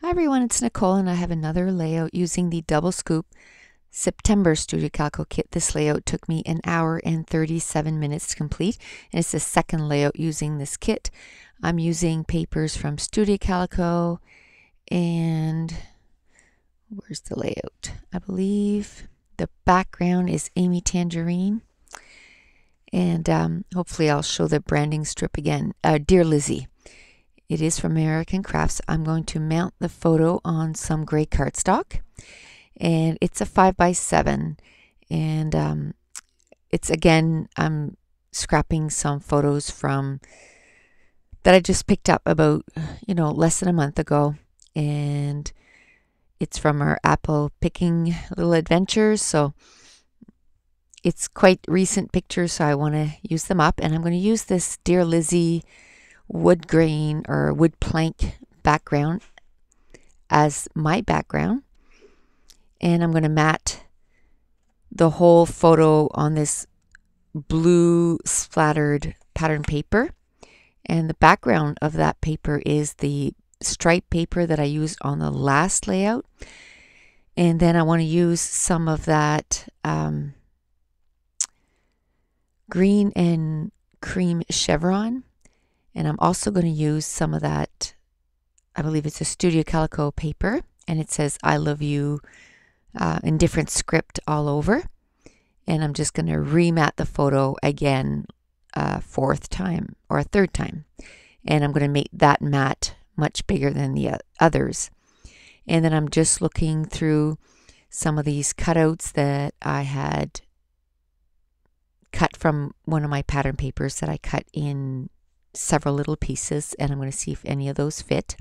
Hi everyone, it's Nicole and I have another layout using the Double Scoop September Studio Calico kit. This layout took me an hour and 37 minutes to complete, and it's the second layout using this kit. I'm using papers from Studio Calico, and where's the layout? I believe the background is Amy Tangerine, and hopefully I'll show the branding strip again. Dear Lizzie. It is from American Crafts. I'm going to mount the photo on some gray cardstock, and it's a 5x7, and it's again, I'm scrapping some photos from that I just picked up about less than a month ago, and it's from our apple picking little adventures. So it's quite recent pictures, so I want to use them up, and I'm going to use this Dear Lizzie wood grain or wood plank background as my background, and I'm going to mat the whole photo on this blue splattered pattern paper, and the background of that paper is the stripe paper that I used on the last layout. And then I want to use some of that green and cream chevron. And I'm also going to use some of that, I believe it's a Studio Calico paper, and it says I love you in different script all over. And I'm just going to remat the photo again a fourth time or a third time. And I'm going to make that mat much bigger than the others. And then I'm just looking through some of these cutouts that I had cut from one of my pattern papers that I cut in several little pieces, and I'm going to see if any of those fit.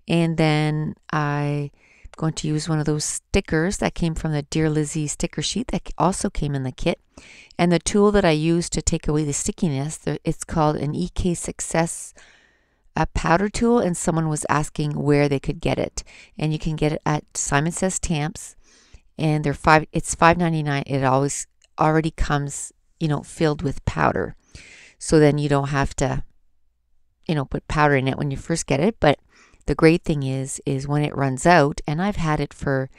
And then I'm going to use one of those stickers that came from the Dear Lizzie sticker sheet that also came in the kit. And the tool that I use to take away the stickiness, it's called an EK Success powder tool, and someone was asking where they could get it. And you can get it at Simon Says Stamps, and it's $5.99. It already comes filled with powder, so then you don't have to put powder in it when you first get it. But the great thing is when it runs out, and I've had it for,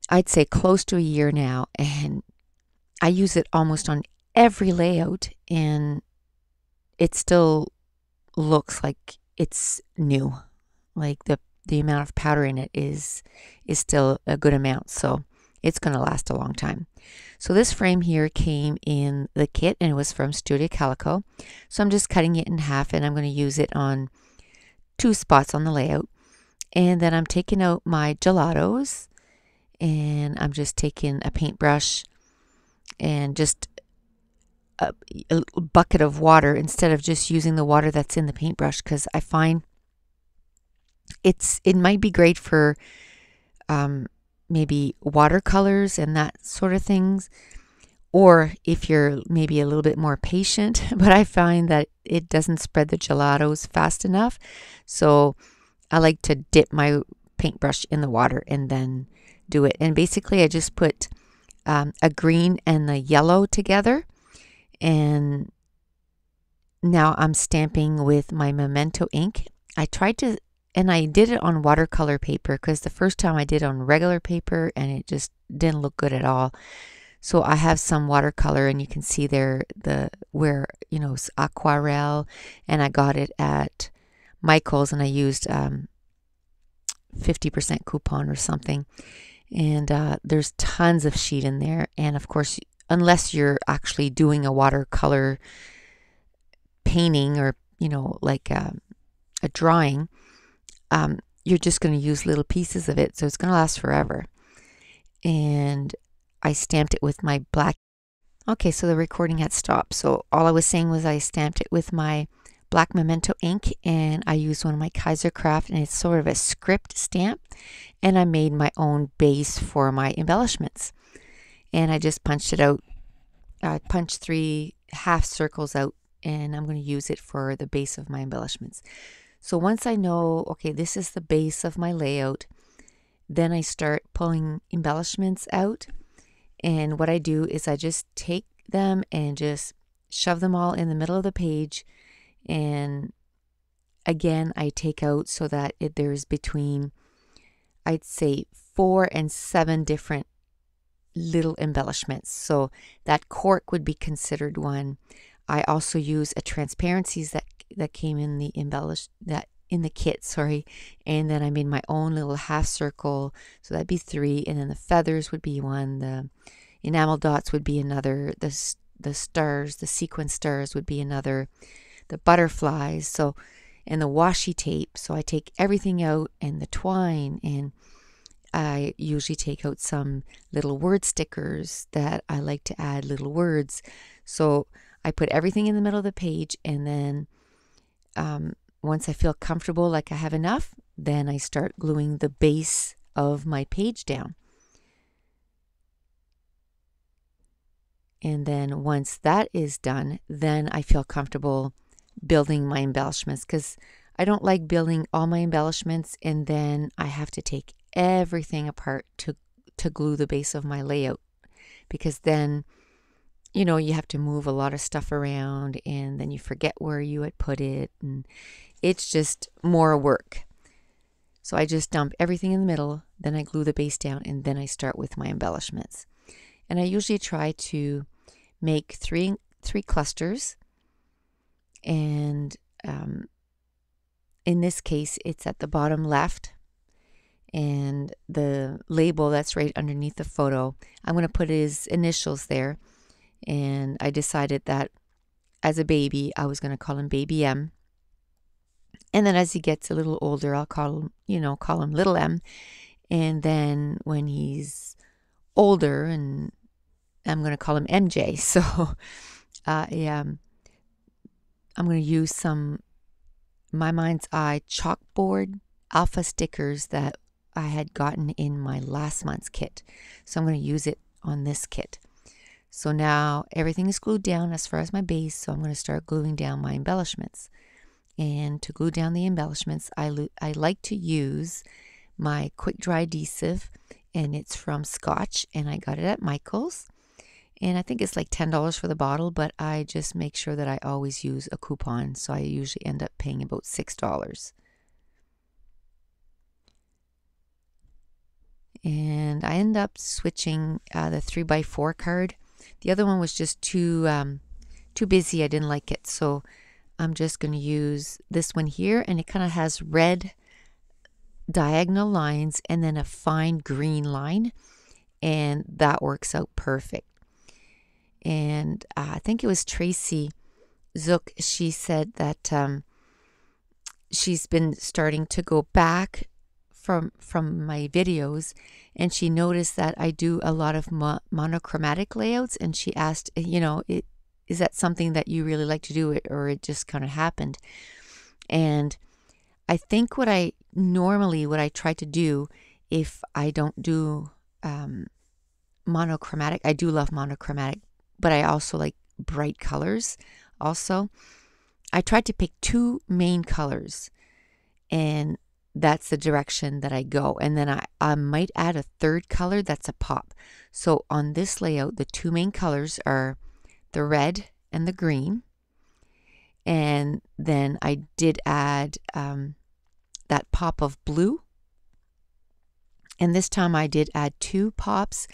I'd say, close to a year now, and I use it almost on every layout, and it still looks like it's new. Like the amount of powder in it is still a good amount, so it's going to last a long time. So this frame here came in the kit, and it was from Studio Calico. So I'm just cutting it in half, and I'm going to use it on 2 spots on the layout. And then I'm taking out my gelatos, and I'm just taking a paintbrush and just a bucket of water instead of just using the water that's in the paintbrush, because I find it might be great for maybe watercolors and that sort of things, or if you're maybe a little bit more patient, but I find that it doesn't spread the gelatos fast enough. So I like to dip my paintbrush in the water and then do it. And basically I just put a green and the yellow together, and now I'm stamping with my Memento ink. And I did it on watercolor paper, because the first time I did it on regular paper and it just didn't look good at all. So I have some watercolor, and you can see there it's aquarelle, and I got it at Michael's, and I used 50% coupon or something. And there's tons of sheet in there. And of course, unless you're actually doing a watercolor painting or like a drawing, you're just going to use little pieces of it, so it's going to last forever. And I stamped it with my black. Okay, so the recording had stopped. So all I was saying was I stamped it with my black Memento ink, and I used one of my Kaiser Craft, and it's sort of a script stamp. And I made my own base for my embellishments. And I just punched it out. I punched 3 half circles out, and I'm going to use it for the base of my embellishments. So once I know, okay, this is the base of my layout, then I start pulling embellishments out. And what I do is I just take them and just shove them all in the middle of the page, and again, I take out so that there's between, I'd say, 4 and 7 different little embellishments. So that cork would be considered one. I also use a transparencies that came in the in the kit, sorry. And then I made my own little half circle, so that'd be 3. And then the feathers would be 1. The enamel dots would be another. The stars, the sequin stars would be another. The butterflies, so, and the washi tape. So I take everything out, and the twine, and I usually take out some little word stickers that I like to add little words. So I put everything in the middle of the page, and then once I feel comfortable, like I have enough, then I start gluing the base of my page down. And then once that is done, then I feel comfortable building my embellishments, because I don't like building all my embellishments and then I have to take everything apart to glue the base of my layout, because then, you know, you have to move a lot of stuff around and then you forget where you had put it, and it's just more work. So I just dump everything in the middle, then I glue the base down, and then I start with my embellishments. And I usually try to make three clusters, and in this case it's at the bottom left, and the label that's right underneath the photo, I'm going to put his initials there. And I decided that as a baby I was going to call him Baby M, and then as he gets a little older I'll call him Little M, and then when he's older, and I'm going to call him MJ. So I'm going to use some My Mind's Eye chalkboard alpha stickers that I had gotten in my last month's kit. So I'm going to use it on this kit. So now everything is glued down as far as my base, so I'm going to start gluing down my embellishments. And to glue down the embellishments, I like to use my quick dry adhesive, and it's from Scotch, and I got it at Michael's. And I think it's like $10 for the bottle, but I just make sure that I always use a coupon. So I usually end up paying about $6. And I end up switching the 3x4 card. The other one was just too busy. I didn't like it. So I'm just going to use this one here. And it kind of has red diagonal lines and then a fine green line. And that works out perfect. And I think it was Tracy Zook. She said that she's been starting to go back from my videos, and she noticed that I do a lot of monochromatic layouts, and she asked, is that something that you really like to do, or it just kind of happened? And I think what I try to do, if I don't do monochromatic, I do love monochromatic, but I also like bright colors also. I tried to pick 2 main colors, and that's the direction that I go. And then I might add a 3rd color that's a pop. So on this layout, the 2 main colors are the red and the green. And then I did add that pop of blue. And this time I did add 2 pops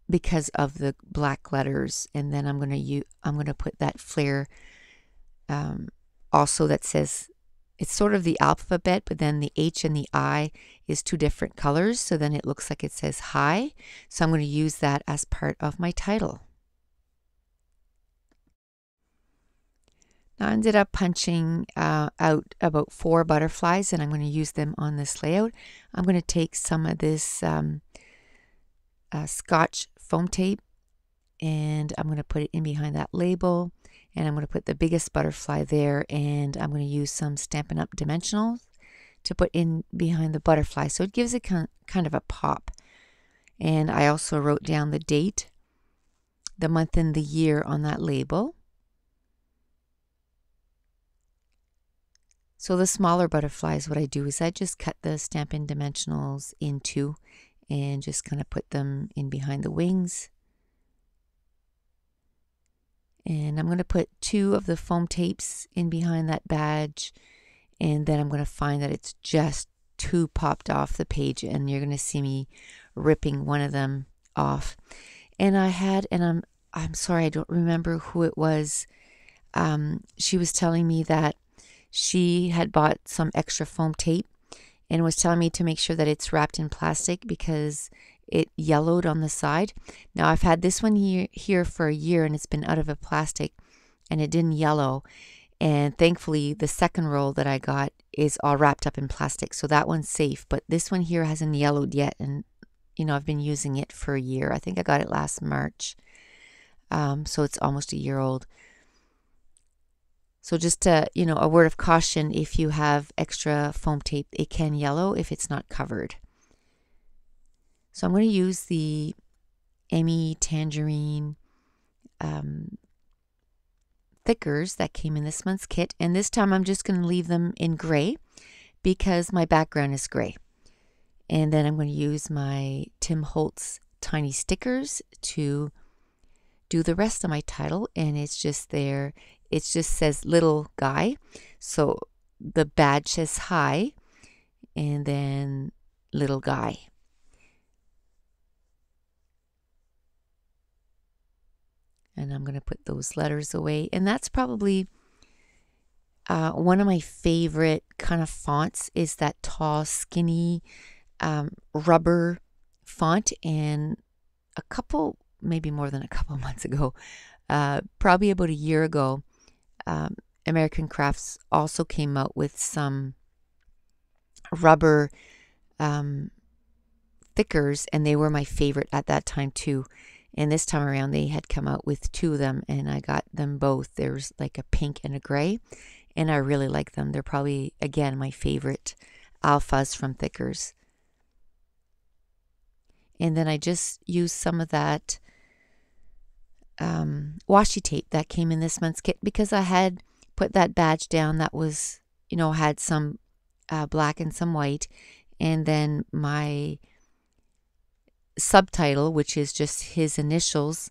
because of the black letters. And then I'm going to put that flare also that says, it's sort of the alphabet, but then the H and the I is 2 different colors. So then it looks like it says hi. So I'm going to use that as part of my title. Now I ended up punching out about 4 butterflies, and I'm going to use them on this layout. I'm going to take some of this Scotch foam tape, and I'm going to put it in behind that label, and I'm going to put the biggest butterfly there, and I'm going to use some Stampin' Up! Dimensionals to put in behind the butterfly, so it gives it kind of a pop. And I also wrote down the date, the month and the year on that label. So the smaller butterflies, what I do is I just cut the Stampin' Dimensionals in 2 and just kind of put them in behind the wings. And I'm going to put 2 of the foam tapes in behind that badge, and then I'm going to find that it's just 2 popped off the page, and you're going to see me ripping one of them off. And I'm sorry, I don't remember who it was. She was telling me that she had bought some extra foam tape and was telling me to make sure that it's wrapped in plastic because it yellowed on the side. Now I've had this one here for a year, and it's been out of a plastic and it didn't yellow. And thankfully the second roll that I got is all wrapped up in plastic, so that one's safe. But this one here hasn't yellowed yet, and I've been using it for a year. I think I got it last March, so it's almost a year old. So just a word of caution: if you have extra foam tape, it can yellow if it's not covered. So I'm going to use the Emmy Tangerine thickers that came in this month's kit, and this time I'm just going to leave them in gray because my background is gray. And then I'm going to use my Tim Holtz tiny stickers to do the rest of my title, and it's just there. It just says little guy, so the badge says hi, and then little guy. And I'm going to put those letters away. And that's probably one of my favorite kind of fonts is that tall, skinny rubber font. And a couple, maybe more than a couple months ago, probably about a year ago, American Crafts also came out with some rubber thickers, and they were my favorite at that time too. And this time around they had come out with 2 of them, and I got them both. There's like a pink and a gray, and I really like them. They're probably, again, my favorite alphas from thickers. And then I just used some of that washi tape that came in this month's kit because I had put that badge down that was, had some black and some white, and then my subtitle, which is just his initials,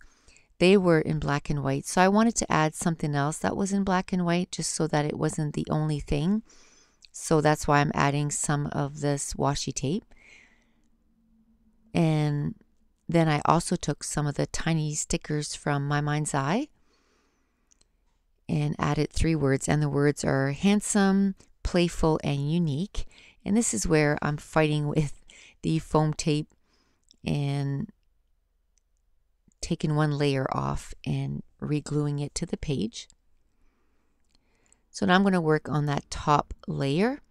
they were in black and white. So I wanted to add something else that was in black and white just so that it wasn't the only thing. So that's why I'm adding some of this washi tape. And then I also took some of the tiny stickers from My Mind's Eye and added 3 words, and the words are handsome, playful, and unique. And this is where I'm fighting with the foam tape and taking one layer off and re-gluing it to the page. So now I'm going to work on that top layer,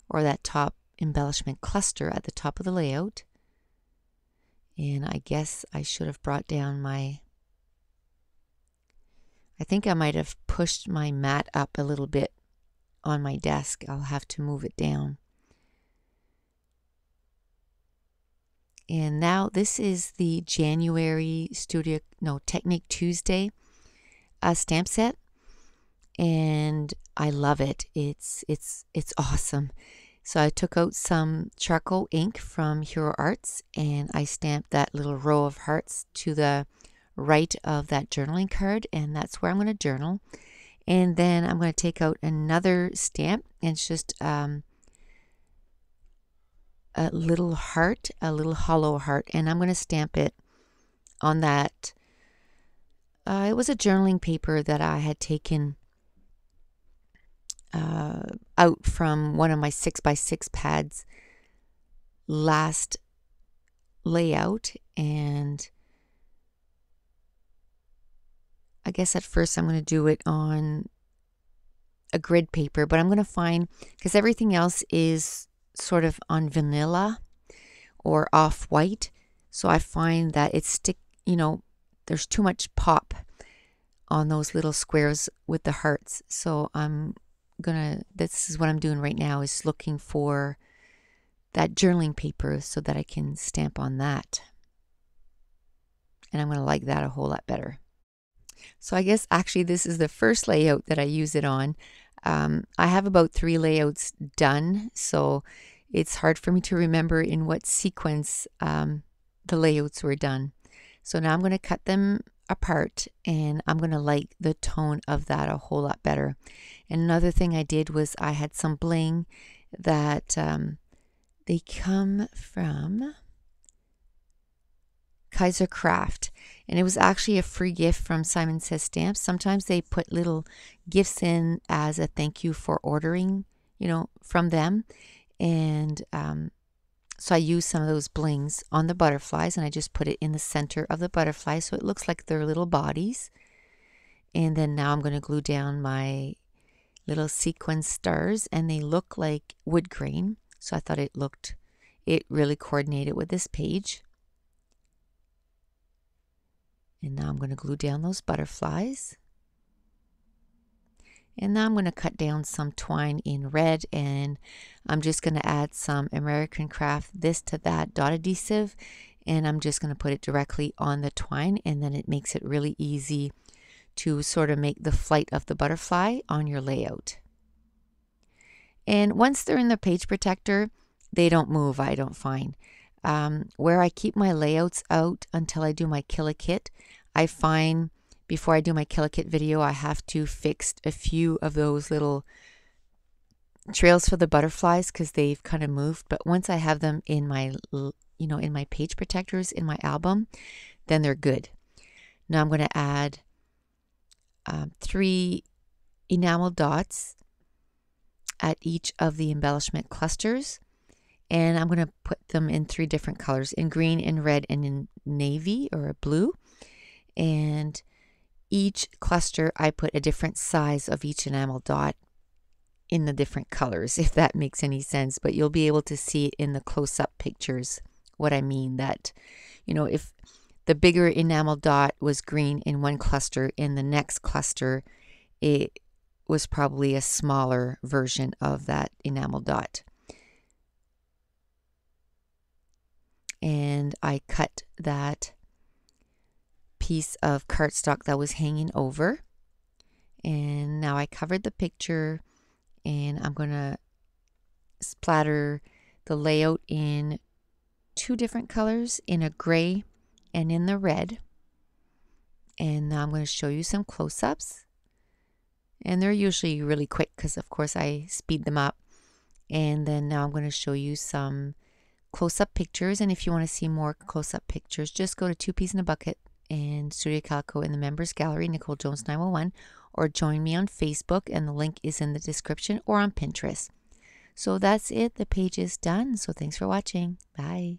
or that top embellishment cluster at the top of the layout. And I guess I should have brought down I think I might have pushed my mat up a little bit on my desk. I'll have to move it down. And now this is the January Technique Tuesday stamp set, and I love it. It's awesome. So I took out some charcoal ink from Hero Arts, and I stamped that little row of hearts to the right of that journaling card, and that's where I'm going to journal. And then I'm going to take out another stamp, and it's just a little heart, a little hollow heart, and I'm going to stamp it on that. It was a journaling paper that I had taken out from one of my 6x6 pads last layout, and I guess at first I'm going to do it on a grid paper, but I'm going to find, because everything else is sort of on vanilla or off-white, so I find that there's too much pop on those little squares with the hearts. So this is what I'm doing right now, is looking for that journaling paper so that I can stamp on that. And I'm going to like that a whole lot better. So I guess actually this is the first layout that I use it on. I have about 3 layouts done, so it's hard for me to remember in what sequence the layouts were done. So now I'm going to cut them apart, and I'm going to like the tone of that a whole lot better. And another thing I did was I had some bling that they come from Kaiser Craft, and it was actually a free gift from Simon Says Stamps. Sometimes they put little gifts in as a thank you for ordering, from them. And so I used some of those blings on the butterflies, and I just put it in the center of the butterfly so it looks like they're little bodies. And then now I'm going to glue down my little sequin stars, and they look like wood grain. So I thought it really coordinated with this page. And now I'm going to glue down those butterflies. And now I'm going to cut down some twine in red, and I'm just going to add some American Craft this to that dot adhesive, and I'm just going to put it directly on the twine, and then it makes it really easy to sort of make the flight of the butterfly on your layout. And once they're in the page protector, they don't move, I don't find. Where I keep my layouts out until I do my Kill-A-Kit, I find before I do my Kill-A-Kit video, I have to fix a few of those little trails for the butterflies because they've kind of moved. But once I have them in my, in my page protectors in my album, then they're good. Now I'm going to add 3 enamel dots at each of the embellishment clusters. And I'm going to put them in 3 different colors, in green, in red, and in navy or a blue. And each cluster, I put a different size of each enamel dot in the different colors, if that makes any sense. But you'll be able to see it in the close-up pictures what I mean. That, if the bigger enamel dot was green in one cluster, in the next cluster, it was probably a smaller version of that enamel dot. And I cut that piece of cardstock that was hanging over, and now I covered the picture, and I'm going to splatter the layout in 2 different colors, in a gray and in the red. And now I'm going to show you some close-ups, and they're usually really quick because of course I speed them up. And then now I'm going to show you some close-up pictures, and if you want to see more close-up pictures, just go to 2 Peas in a Bucket and Studio Calico in the Members Gallery, Nicole Jones 911, or join me on Facebook, and the link is in the description, or on Pinterest. So that's it. The page is done. So thanks for watching. Bye.